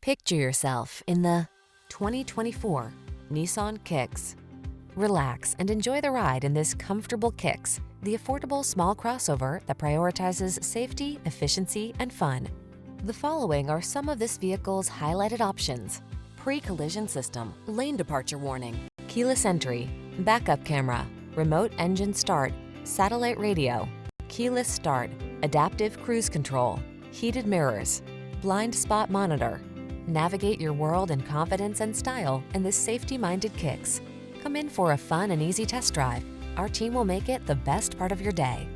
Picture yourself in the 2024 Nissan Kicks. Relax and enjoy the ride in this comfortable Kicks, the affordable small crossover that prioritizes safety, efficiency, and fun. The following are some of this vehicle's highlighted options: pre-collision system, lane departure warning, keyless entry, backup camera, remote engine start, satellite radio, keyless start, adaptive cruise control, heated mirrors, blind spot monitor. Navigate your world in confidence and style in this safety-minded Kicks. Come in for a fun and easy test drive. Our team will make it the best part of your day.